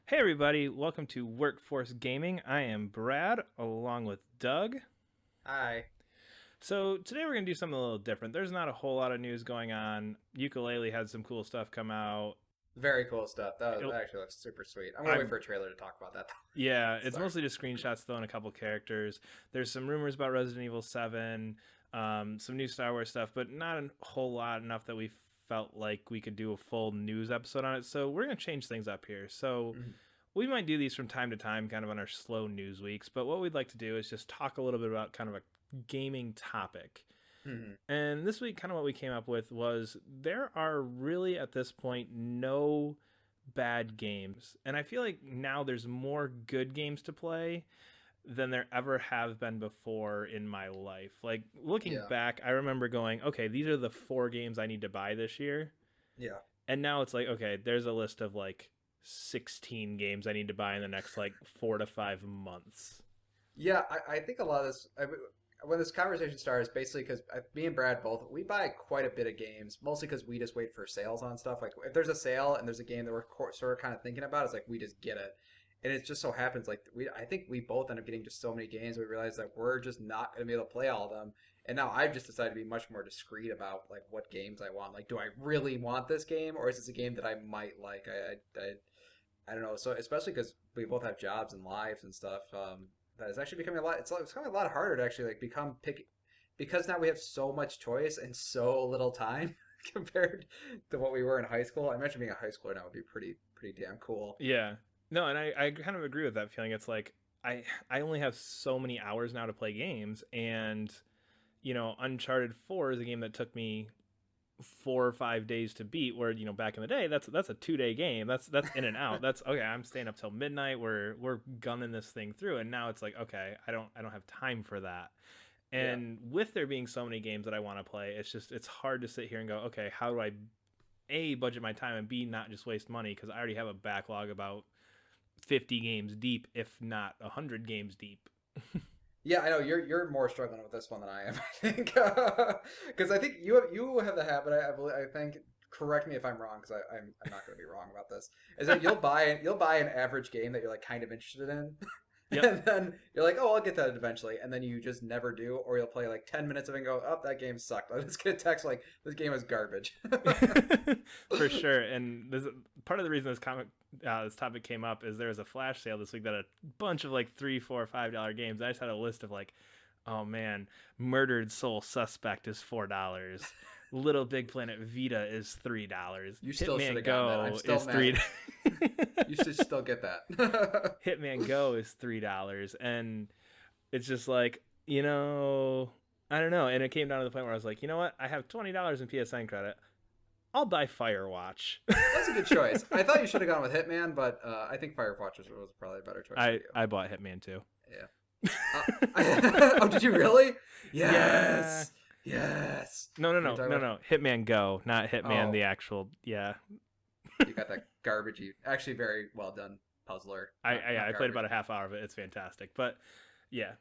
Hey everybody, welcome to Workforce Gaming. I am Brad, along with Doug. Hi. So today we're going to do something a little different. There's not a whole lot of news going on. Yooka-Laylee had some cool stuff come out. Very cool stuff. That It, actually looks super sweet. I'm gonna wait I'm for a trailer to talk about that. Yeah, it's Sorry. mostly just screenshots though and a couple characters. There's some rumors about Resident Evil 7, some new Star Wars stuff, but not a whole lot enough that we felt like we could do a full news episode on it. So we're going to change things up here. So Mhm. we might do these from time to time, kind of on our slow news weeks. But what we'd like to do is just talk a little bit about kind of a gaming topic. Mhm. And this week, kind of what we came up with was there are really at this point no bad games. And I feel like now there's more good games to play than there ever have been before in my life. Like looking Yeah. back, I remember going, okay, these are the 4 games I need to buy this year. Yeah. And now it's like, okay, there's a list of like 16 games I need to buy in the next like 4 to 5 months. Yeah. I think a lot of this when this conversation starts, basically because me and Brad both we buy quite a bit of games, mostly because we just wait for sales on stuff. Like if there's a sale and there's a game that we're sort of kind of thinking about, it's like we just get it. And it just so happens like I think we both end up getting just so many games we realize that we're just not going to be able to play all of them. And now I've just decided to be much more discreet about like what games I want. Like, do I really want this game, or is this a game that I might like? I don't know. So especially because we both have jobs and lives and stuff, that is actually becoming a lot. It's becoming a lot harder to actually like become picky because now we have so much choice and so little time compared to what we were in high school. I imagine being a high schooler now would be pretty damn cool. Yeah. No, and I kind of agree with that feeling. It's like I only have so many hours now to play games, and Uncharted 4 is a game that took me 4 or 5 days to beat. Where back in the day, that's a 2 day game. That's in and out. That's okay. I'm staying up till midnight. We're gunning this thing through, and now it's like okay, I don't have time for that. Yeah. And with there being so many games that I want to play, it's hard to sit here and go, okay, how do I a budget my time and b not just waste money because I already have a backlog about 50 games deep, if not 100 games deep. Yeah, I know you're more struggling with this one than I am. I think because I think you have the habit. I think. Correct me if I'm wrong, because I'm not going to be wrong about this. Is that you'll buy an average game that you're like kind of interested in, Yep. and then you're like, oh, I'll get that eventually, and then you just never do, or you'll play like 10 minutes of it and go, oh, that game sucked. I just get a text like this game is garbage. For sure. And part of the reason this topic came up is there was a flash sale this week that a bunch of like $3, $4, $5 games. I just had a list of like, oh man, Murdered Soul Suspect is $4. Little Big Planet Vita is $3. You still should Hitman have gotten that. I'm Go still is three. mad. You should still get that. Hitman Go is $3, and it's just like I don't know. And it came down to the point where I was like, you know what? I have $20 in PSN credit. I'll buy Firewatch. That's a good choice. I thought you should have gone with Hitman, but I think Firewatch was probably a better choice for you. I bought Hitman too. Yeah. Uh, oh, did you really? Yeah. Yes. Yes. No, no, You were no, talking no, about. no. Hitman Go, not Hitman the Oh, actual. Yeah. you got that garbagey. Actually, very well done puzzler. I Not played about garbage. a half hour of it. It's fantastic. But yeah,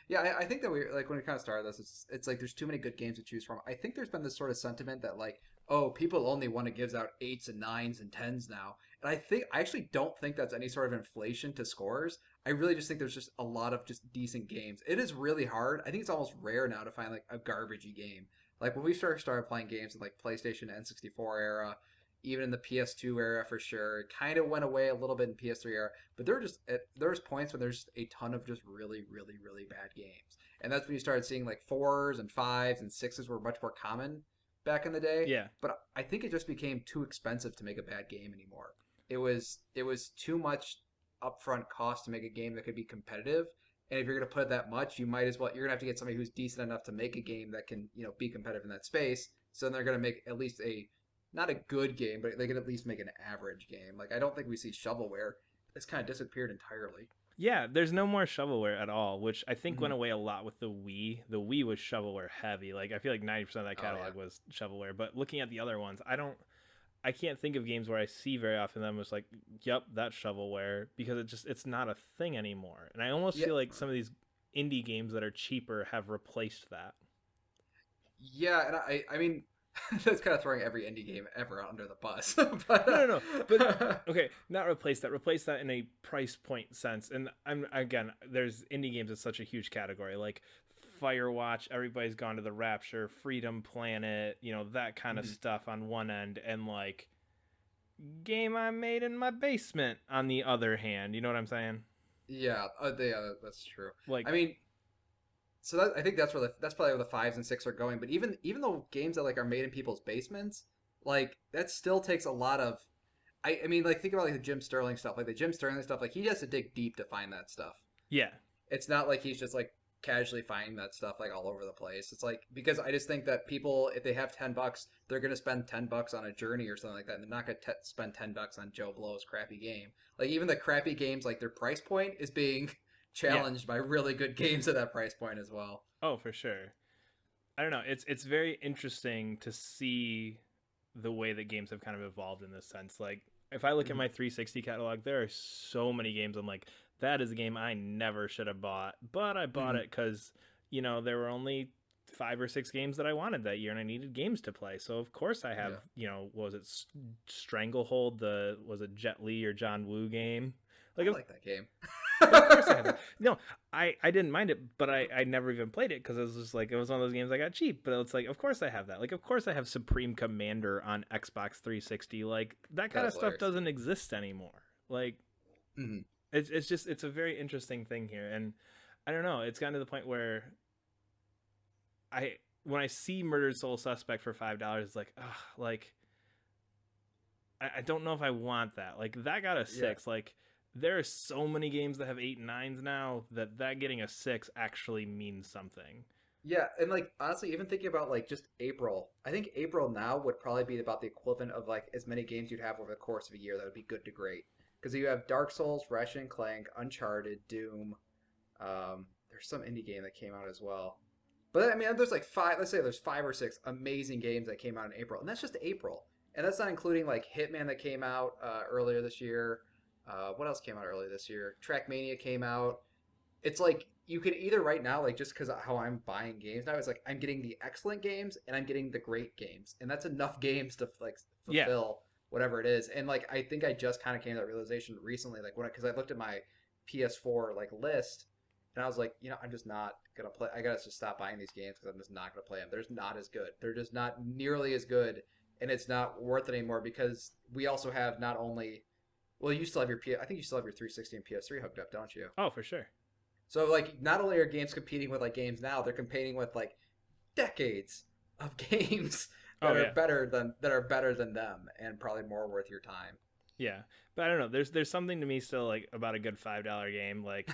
Yeah, I think that we like when we kind of started this. It's like there's too many good games to choose from. I think there's been this sort of sentiment that like, oh, people only want to give out eights and nines and tens now, and I actually don't think that's any sort of inflation to scores. I really just think there's just a lot of just decent games. It is really hard. I think it's almost rare now to find like a garbagey game. Like when we started playing games in like PlayStation N64 era, even in the PS2 era for sure. It kind of went away a little bit in PS3 era, but there's points where there's a ton of just really, really, really bad games, and that's when you started seeing like fours and fives and sixes were much more common back in the day. yeah, But I think it just became too expensive to make a bad game anymore. It was too much upfront cost to make a game that could be competitive. And if you're going to put that much, you might as well. You're going to have to get somebody who's decent enough to make a game that can, be competitive in that space. So then they're going to make at least a not a good game, but they could at least make an average game. Like I don't think we see shovelware. It's kind of disappeared entirely. yeah. There's no more shovelware at all, which I think went Hmm. away a lot with the Wii. The Wii was shovelware heavy. Like I feel like 90% of that Oh yeah. catalog was shovelware. But looking at the other ones, I can't think of games where I see very often them was like, yep, that's shovelware because it's not a thing anymore. And I almost Yeah. feel like some of these indie games that are cheaper have replaced that. Yeah, and I mean, That's kind of throwing every indie game ever under the bus. No. But okay, not replace that. Replace that in a price point sense. And I'm again, there's indie games is such a huge category. Like Firewatch, everybody's gone to the Rapture, Freedom Planet, that kind of Mhm. stuff on one end, and like game I made in my basement on the other hand. You know what I'm saying? Yeah, that's true. Like, I mean, so I think that's probably where the fives and six are going. But even though games that like are made in people's basements, like that still takes a lot of. I mean, like think about like the Jim Sterling stuff, like the Jim Sterling stuff. Like he has to dig deep to find that stuff. yeah, It's not like he's just like casually finding that stuff like all over the place. It's like because I just think that people, if they have $10, they're gonna spend $10 on a journey or something like that. And they're not gonna spend $10 on Joe Blow's crappy game. Like even the crappy games, like their price point is being yeah. challenged by really good games at that price point as well. Oh, for sure. I don't know. It's very interesting to see the way that games have kind of evolved in this sense. Like if I look at Mhm. my 360 catalog, there are so many games I'm like, that is a game I never should have bought, but I bought Mhm. it because there were only 5 or 6 games that I wanted that year, and I needed games to play. So of course I have, Yeah, what was it, Stranglehold? The was it Jet Li or John Woo game? Like I like that game. of course I have it. No, I didn't mind it, but I never even played it because it was just like it was one of those games I got cheap. But it's like, of course I have that. Like, of course I have Supreme Commander on Xbox 360. Like that kind of That's stuff hilarious. doesn't exist anymore. Like Mhm. it's just it's a very interesting thing here, and I don't know. It's gotten to the point where I when I see Murdered Soul Suspect for $5, it's like, ugh, like I don't know if I want that. Like that got a Yeah. 6. Like there are so many games that have 8 and 9s now that getting a 6 actually means something. Yeah, and like honestly, even thinking about like just April, I think April now would probably be about the equivalent of like as many games you'd have over the course of a year that would be good to great. Because you have Dark Souls, Ratchet and Clank, Uncharted, Doom. There's some indie game that came out as well. But I mean, there's like five. Let's say there's 5 or 6 amazing games that came out in April, and that's just April. And that's not including like Hitman that came out earlier this year. What else came out earlier this year? Trackmania came out. It's like you can either right now, like just because how I'm buying games now, it's like I'm getting the excellent games and I'm getting the great games, and that's enough games to like Yeah. fulfill whatever it is. And like I think I just kind of came to that realization recently, like when because I looked at my PS4 like list, and I was like, I'm just not gonna play. I gotta just stop buying these games because I'm just not gonna play them. They're not as good. They're just not nearly as good, and it's not worth it anymore because we also have not only well, you still have your I think you still have your 360 and PS3 hooked up, don't you? Oh, for sure. So like not only are games competing with like games now, they're competing with like decades of games Oh yeah. that are better than them and probably more worth your time. Yeah. But I don't know. There's something to me still like about a good $5 game. Like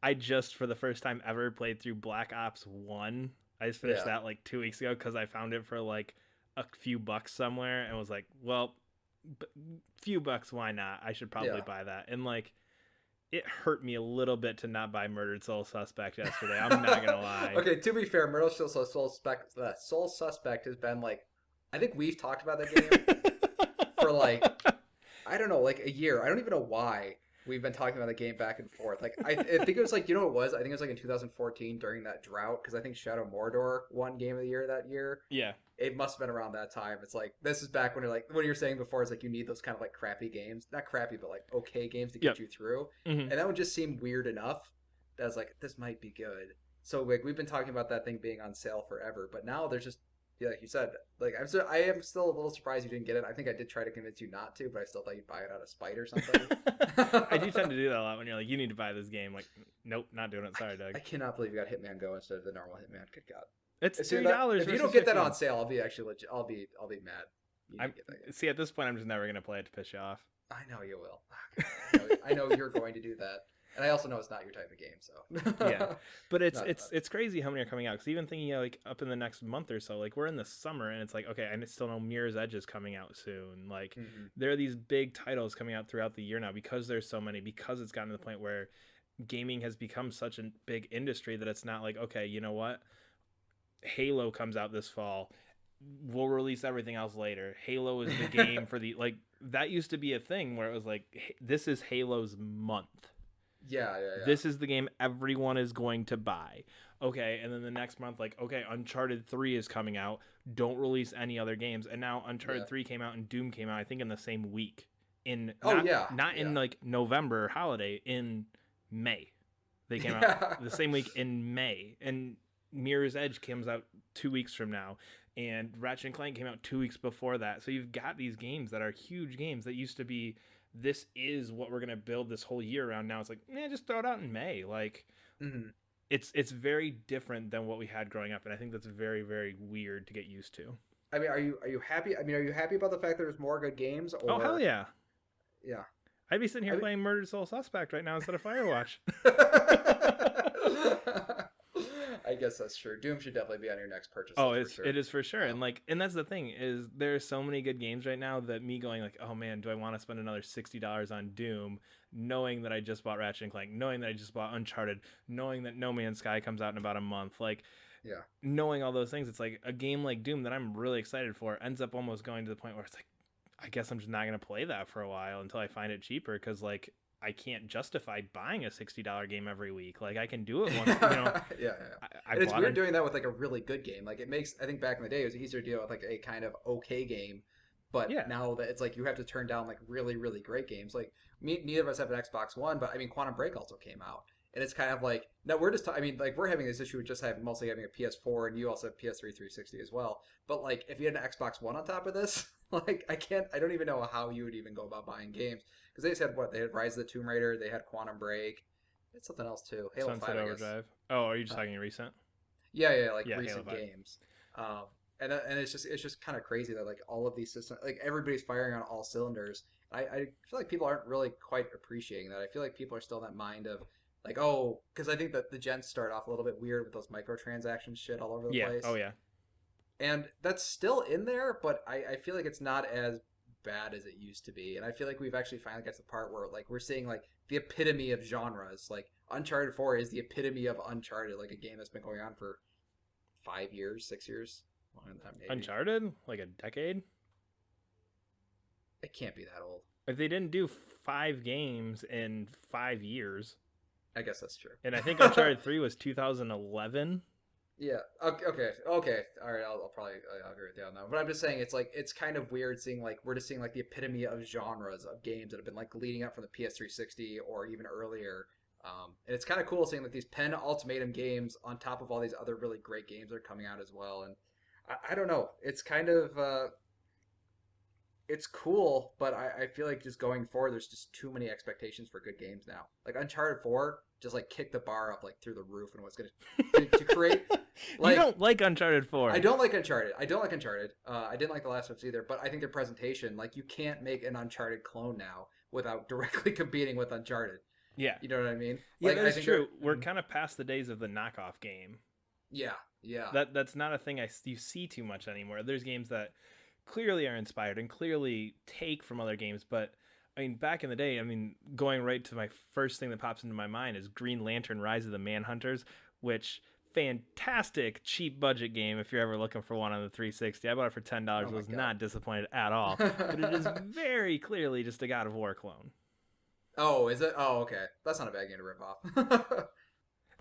I just for the first time ever played through Black Ops 1. I just finished Yeah. that like 2 weeks ago because I found it for like a few bucks somewhere and was like, well, few bucks, why not? I should probably Yeah. buy that. And like it hurt me a little bit to not buy Murdered Soul Suspect yesterday. I'm not gonna lie. Okay, to be fair, Murder Soul Suspect has been like I think we've talked about that game for like I don't know, like a year. I don't even know why we've been talking about the game back and forth. Like I think it was like what it was? I think it was like in 2014 during that drought because I think Shadow Mordor won Game of the Year that year. Yeah. It must have been around that time. It's like this is back when you're like what you were saying before is like you need those kind of like crappy games, not crappy, but like okay games to Yep. get you through. Mm-hmm. And that would just seem weird enough that I was like this might be good. So like we've been talking about that thing being on sale forever, but now there's just yeah, like you said, like I am still a little surprised you didn't get it. I think I did try to convince you not to, but I still thought you'd buy it out of spite or something. I do tend to do that a lot when you're like, you need to buy this game. Like, nope, not doing it. Sorry, Doug. I cannot believe you got Hitman Go instead of the normal Hitman. Good God! It's As soon $3. if you don't get that on sale, I'll be actually legit. I'll be mad. You I need to get that game. see. At this point, I'm just never gonna play it to piss you off. I know you will. I know you're going to do that, and I also know it's not your type of game. So Yeah, but it's Not it's bad. it's crazy how many are coming out. Because even thinking like up in the next month or so, like we're in the summer, and it's like okay, I still know Mirror's Edge is coming out soon. Like Mhm. there are these big titles coming out throughout the year now because there's so many. Because it's gotten to the point where gaming has become such a big industry that it's not like okay, you know what, Halo comes out this fall. We'll release everything else later. Halo is the game for the like that used to be a thing where it was like this is Halo's month. Yeah, yeah, yeah. This is the game everyone is going to buy. Okay, and then the next month, like, okay, Uncharted 3 is coming out. Don't release any other games. And now Yeah. Uncharted 3 came out and Doom came out, I think, in the same week. In Oh not yeah, not in yeah, like November holiday, in May. They came out yeah. the same week in May. And Mirror's Edge comes out 2 weeks from now. And Ratchet and Clank came out 2 weeks before that. So you've got these games that are huge games that used to be, this is what we're gonna build this whole year around. Now it's like, just throw it out in May. Like, hmm it's very different than what we had growing up, and I think that's very, very weird to get used to. I mean, are you happy? I mean, are you happy about the fact that there's more good games, Oh hell or yeah! yeah? I'd be sitting here I mean, playing Murdered Soul Suspect right now instead of Firewatch. I guess that's true. Doom should definitely be on your next purchase Oh, list for it sure. is for sure, and that's the thing is there's so many good games right now that me going like, oh man, do I want to spend another $60 on Doom, knowing that I just bought Ratchet and Clank, knowing that I just bought Uncharted, knowing that No Man's Sky comes out in about a month, like Yeah. knowing all those things, it's like a game like Doom that I'm really excited for ends up almost going to the point where it's like, I guess I'm just not going to play that for a while until I find it cheaper, because like I can't justify buying a $60 game every week. Like I can do it once, Yeah, yeah. I And it's bought weird a doing that with like a really good game. Like it makes, I think back in the day, it was easier to deal with like a kind of okay game. But yeah. now that it's like you have to turn down like really, really great games. Like me, neither of us have an Xbox One, but I mean, Quantum Break also came out. And it's kind of like, no, we're just, I mean, like we're having this issue with just having mostly having a PS4 and you also have PS3 360 as well. But like if you had an Xbox One on top of this, like I don't even know how you would even go about buying games. Because they just had what? They had Rise of the Tomb Raider, they had Quantum Break, they had something else too. Halo Sunset 5, I guess. Overdrive. Oh, are you just Uh, talking recent? yeah, yeah, like Yeah, Halo recent 5. games. And it's just kind of crazy that like all of these systems, like everybody's firing on all cylinders. I feel like people aren't really quite appreciating that. I feel like people are still in that mind of like, oh, because I think that the gens start off a little bit weird with those microtransactions shit all over the Yeah. place, Oh yeah. and that's still in there, but I feel like it's not as bad as it used to be. And I feel like we've actually finally got to the part where like we're seeing like the epitome of genres. Like Uncharted 4 is the epitome of Uncharted, like a game that's been going on for 5 years, 6 years, longer than that maybe. Uncharted, like a decade. It can't be that old. If they didn't do 5 games in 5 years, I guess that's true. and I think Uncharted 3 was 2011. Yeah. Okay. Okay. Okay. All right. I'll probably I'll agree with you on that. But I'm just saying it's like it's kind of weird seeing like we're just seeing like the epitome of genres of games that have been like leading up from the PS360 or even earlier. And it's kind of cool seeing like these pen ultimatum games on top of all these other really great games that are coming out as well. And I don't know. It's kind of it's cool, but I feel like just going forward, there's just too many expectations for good games now. Like Uncharted 4 just like kicked the bar up like through the roof and was going to create You like don't like Uncharted 4. I don't like Uncharted. I don't like Uncharted. I didn't like The Last of Us either, but I think their presentation, like you can't make an Uncharted clone now without directly competing with Uncharted. Yeah. You know what I mean? Yeah, Like I that's think true. We're kind of past the days of the knockoff game. yeah, yeah, That's not a thing you see too much anymore. There's games that clearly are inspired and clearly take from other games, but I mean, back in the day, I mean, going right to my first thing that pops into my mind is Green Lantern: Rise of the Manhunters, which fantastic cheap budget game if you're ever looking for one on the 360. I bought it for $10. Oh my Was God. not disappointed at all, but it is very clearly just a God of War clone. Oh, is it? Oh, okay. That's not a bad game to rip off.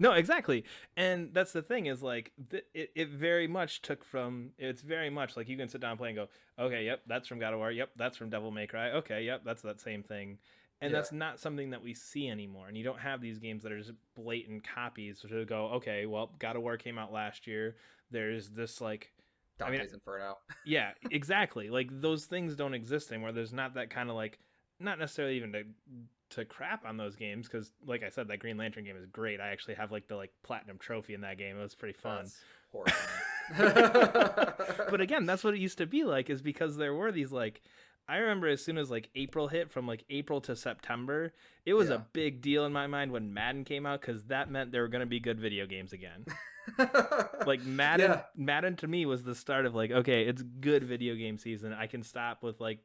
No, exactly. And that's the thing is like it very much took from, it's very much like you can sit down and play and go, okay, yep, that's from God of War. Yep, that's from Devil May Cry. Okay, yep, that's that same thing. And Yeah. that's not something that we see anymore. And you don't have these games that are just blatant copies to go, okay, well, God of War came out last year. There's this like, I mean, Dante's Inferno. yeah, exactly. Like those things don't exist anymore. There's not that kind of like, not necessarily even to crap on those games, because like I said, that Green Lantern game is great. I actually have like the platinum trophy in that game. It was pretty fun. That's horrifying. But again, that's what it used to be like, is because there were these like, I remember as soon as like April hit, from like April to September, it was Yeah. a big deal in my mind when Madden came out, because that meant there were going to be good video games again. Like Madden to me was the start of like, okay, it's good video game season. I can stop with like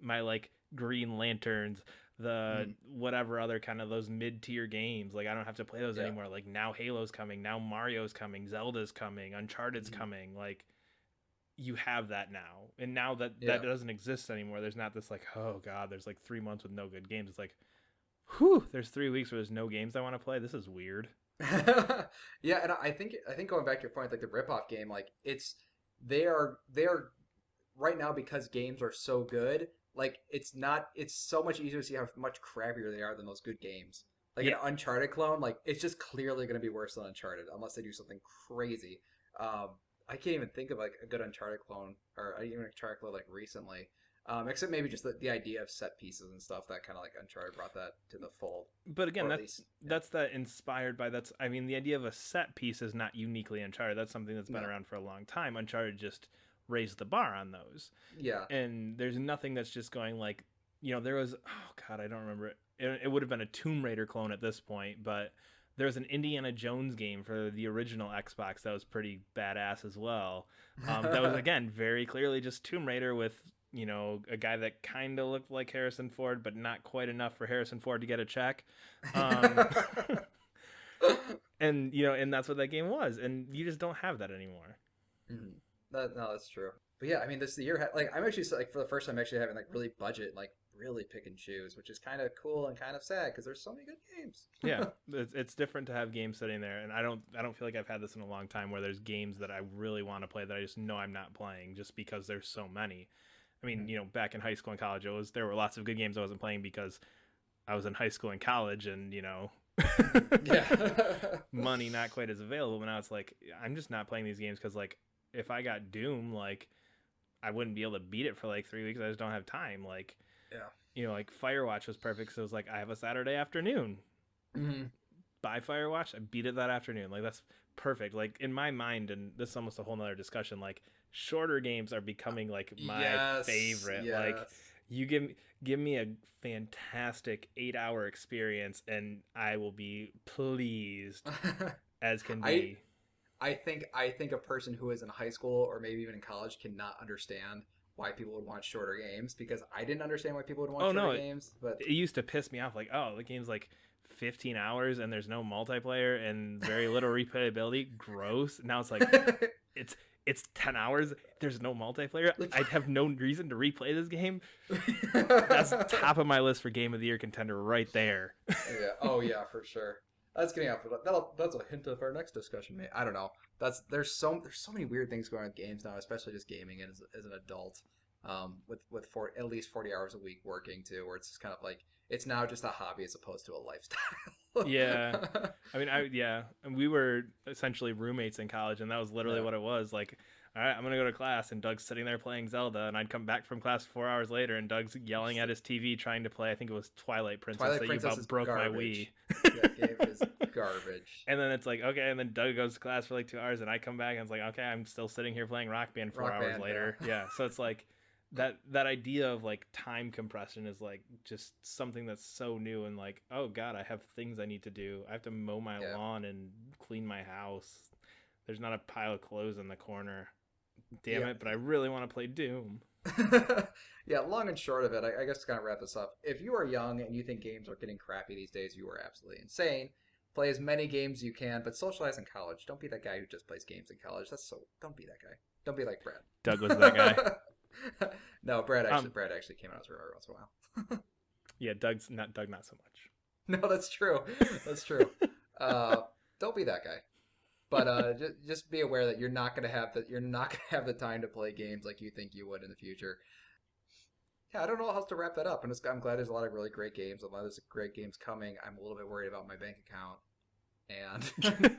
my like Green Lanterns, the whatever other kind of those mid-tier games. Like I don't have to play those anymore. Like now Halo's coming, now Mario's coming, Zelda's coming, Uncharted's coming. Like you have that now, and now that that doesn't exist anymore. There's not this like, oh god, there's like 3 months with no good games. It's like, Whew, there's 3 weeks where there's no games I want to play. This is weird. Yeah, and I think going back to your point, like the ripoff game, like they are right now because games are so good. Like it's so much easier to see how much crappier they are than those good games. Like Yeah, an Uncharted clone, like it's just clearly going to be worse than Uncharted unless they do something crazy. Um, I can't even think of like a good Uncharted clone or even Uncharted clone like recently. Except maybe just the idea of set pieces and stuff that kind of like Uncharted brought that to the fold, but again, or at that's least yeah. that's that inspired by that's. I mean, the idea of a set piece is not uniquely Uncharted. That's something that's been No, around for a long time. Uncharted just raised the bar on those, yeah. and there's nothing that's just going like, there was, oh god, I don't remember it. It would have been a Tomb Raider clone at this point, but there was an Indiana Jones game for the original Xbox that was pretty badass as well. That was again very clearly just Tomb Raider with a guy that kind of looked like Harrison Ford, but not quite enough for Harrison Ford to get a check. Um, and that's what that game was, and you just don't have that anymore. Mhm. No, that's true. But yeah, I mean, this the year like I'm actually like for the first time actually having like really budget, like really pick and choose, which is kind of cool and kind of sad because there's so many good games. Yeah, it's different to have games sitting there, and I don't feel like I've had this in a long time where there's games that I really want to play that I just know I'm not playing just because there's so many. I mean, Mhm. back in high school and college, there were lots of good games I wasn't playing because I was in high school and college, and Yeah. money not quite as available. But now it's like I'm just not playing these games because like if I got Doom, like I wouldn't be able to beat it for like 3 weeks. I just don't have time. Like Yeah. like Firewatch was perfect. So it was like I have a Saturday afternoon. Hmm. Buy Firewatch. I beat it that afternoon. Like that's perfect. Like in my mind, and this is almost a whole nother discussion. Like shorter games are becoming like my Yes. favorite. Like Yes. you give me a fantastic 8 hour experience, and I will be pleased as can I be. I think a person who is in high school or maybe even in college cannot understand why people would want shorter games because I didn't understand why people would want Oh shorter no, games, but it used to piss me off. Like, oh, the game's like 15 hours and there's no multiplayer and very little replayability. Gross. Now it's like it's 10 hours. There's no multiplayer. I'd have no reason to replay this game. That's top of my list for game of the year contender right there. Yeah. Oh yeah, for sure. That's getting off. That's a hint of our next discussion, mate. I don't know. There's so many weird things going on with games now, especially just gaming as an adult. With at least 40 hours a week working too, where it's just kind of like it's now just a hobby as opposed to a lifestyle. Yeah. I mean, and we were essentially roommates in college, and that was literally Yeah. what it was. Like, all right, I'm gonna go to class, and Doug's sitting there playing Zelda, and I'd come back from class 4 hours later, and Doug's yelling at his TV trying to play. I think it was Twilight Princess Twilight that you Princess is about broke my Wii. garbage. That game is garbage. And then it's like, okay, and then Doug goes to class for like 2 hours, and I come back, and it's like, okay, I'm still sitting here playing Rock Band 4 hours Band, later. yeah. Yeah, so it's like that idea of like time compression is like just something that's so new, and like, oh god, I have things I need to do. I have to mow my Yeah. lawn and clean my house. There's not a pile of clothes in the corner. Damn Yeah. it, but I really want to play Doom. Yeah, long and short of it, I guess to kind of wrap this up, if you are young and you think games are getting crappy these days, you are absolutely insane. Play as many games as you can, but socialize in college. Don't be that guy who just plays games in college. Don't be that guy. Don't be like Doug was that guy. Brad. No, Brad Um, actually came out as a every once in a while. yeah, Doug not so much. No, that's true. That's true. Don't be that guy. But just be aware that you're not gonna have the time to play games like you think you would in the future. Yeah, I don't know how else to wrap that up. I'm glad there's a lot of really great games. A lot of there's great games coming. I'm a little bit worried about my bank account and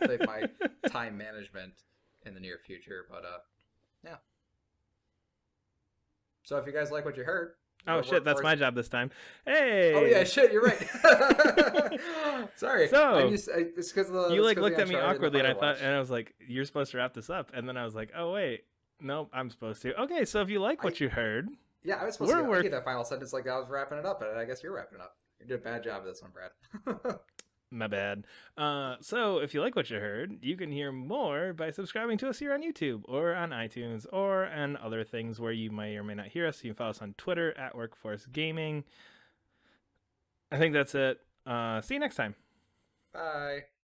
like my time management in the near future. But yeah. So if you guys like what you heard, Oh shit, that's my job this time. Hey. Oh yeah, shit, you're right. Sorry. So It's because you like looked at me awkwardly, and I was like, "You're supposed to wrap this up," and then I was like, "Oh wait, nope, I'm supposed to." Okay, so if you like what you heard, yeah, I was supposed to get that final sentence like I was wrapping it up, but I guess you're wrapping it up. You did a bad job of this one, Brad. my bad. So if you like what you heard, you can hear more by subscribing to us here on YouTube or on iTunes or on other things where you may or may not hear us. You can follow us on Twitter at Workforce Gaming. I think that's it. See you next time. Bye.